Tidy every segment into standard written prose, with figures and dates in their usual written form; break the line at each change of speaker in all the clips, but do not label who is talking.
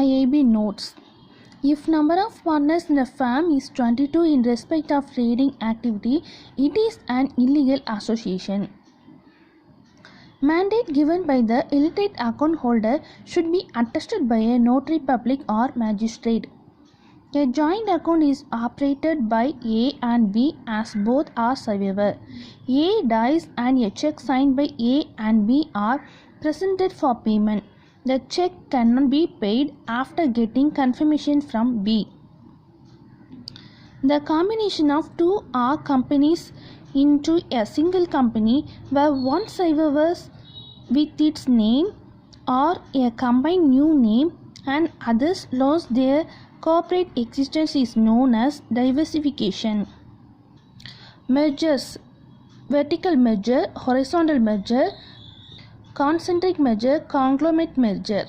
IIB notes. If number of partners in the firm is 22 in respect of trading activity, it is an illegal association. Mandate given by the illiterate account holder should be attested by a notary public or magistrate. A joint account is operated by A and B as both are survivor. A dies and a check signed by A and B are presented for payment. The check cannot be paid after getting confirmation from B. The combination of two or companies into a single company where one survivor with its name or a combined new name and others lost their corporate existence is known as diversification. Mergers: vertical merger, horizontal merger, concentric merger, conglomerate merger.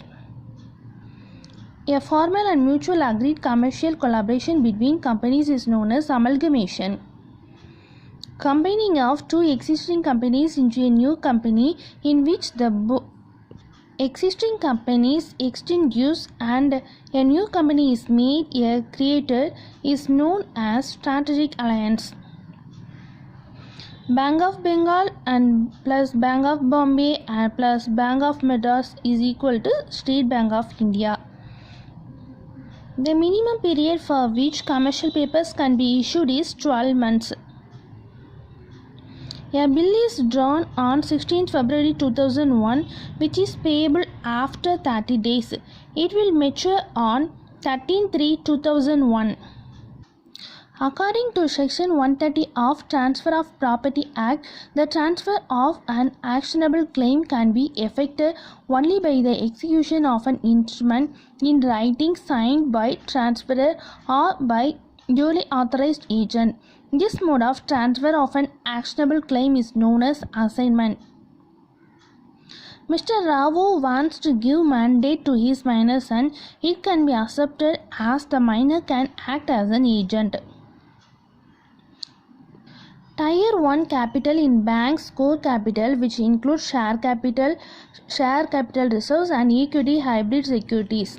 A formal and mutual agreed commercial collaboration between companies is known as amalgamation. Combining of two existing companies into a new company in which the existing companies extinguish and a new company is made created is known as strategic alliance. Bank of Bengal and plus Bank of Bombay and plus Bank of Madras is equal to State Bank of India. The minimum period for which commercial papers can be issued is 12 months. A bill is drawn on 16 February 2001 which is payable after 30 days. It will mature on 13/3/2001. According to Section 130 of Transfer of Property Act, the transfer of an actionable claim can be effected only by the execution of an instrument in writing signed by transferor or by duly authorized agent. This mode of transfer of an actionable claim is known as assignment. Mr. Rao wants to give mandate to his minor son. It can be accepted as the minor can act as an agent. Tier 1 capital in banks core capital, which includes share capital reserves and equity hybrid securities.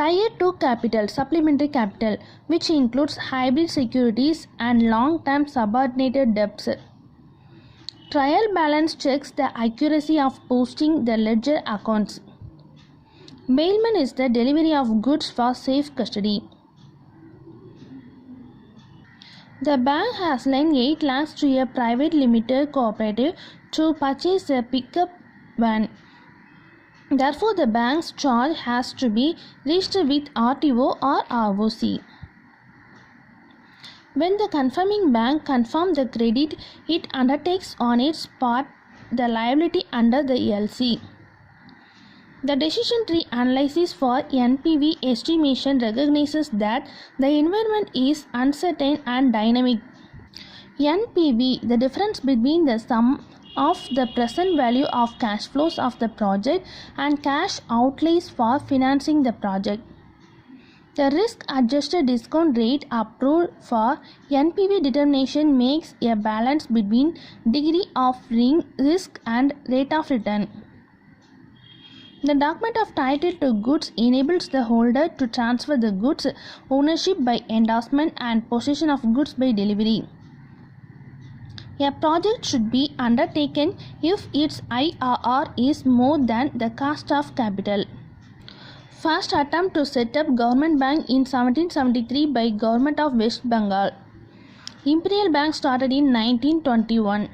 Tier 2 capital, supplementary capital, which includes hybrid securities and long-term subordinated debts. Trial balance checks the accuracy of posting the ledger accounts. Bailment is the delivery of goods for safe custody. The bank has lent 8 lakhs to a private limited cooperative to purchase a pickup van. Therefore, the bank's charge has to be registered with RTO or ROC. When the confirming bank confirms the credit, it undertakes on its part the liability under the LC. The decision tree analysis for NPV estimation recognizes that the environment is uncertain and dynamic. NPV, the difference between the sum of the present value of cash flows of the project and cash outlays for financing the project. The risk-adjusted discount rate approved for NPV determination makes a balance between degree of risk and rate of return. The document of title to goods enables the holder to transfer the goods ownership by endorsement and possession of goods by delivery. A project should be undertaken if its IRR is more than the cost of capital. First attempt to set up Government Bank in 1773 by Government of West Bengal. Imperial Bank started in 1921.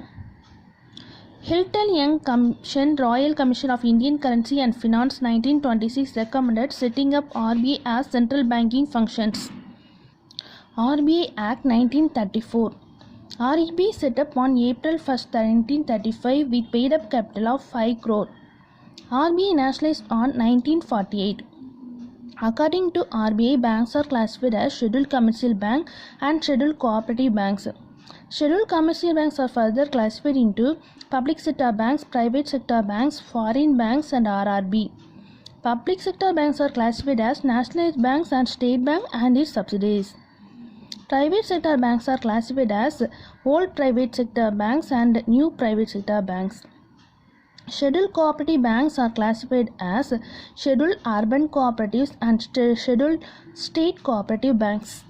Hilton Young Commission, Royal Commission of Indian Currency and Finance 1926 recommended setting up RBI as central banking functions. RBI Act 1934. RBI set up on April 1, 1935 with paid up capital of 5 crore. RBI nationalized on 1948. According to RBI, banks are classified as scheduled commercial bank and scheduled cooperative banks. Scheduled commercial banks are further classified into public sector banks, private sector banks, foreign banks and RRB. Public sector banks are classified as nationalized banks and state bank and its subsidiaries. Private sector banks are classified as old private sector banks and new private sector banks. Scheduled cooperative banks are classified as scheduled urban cooperatives and scheduled state cooperative banks.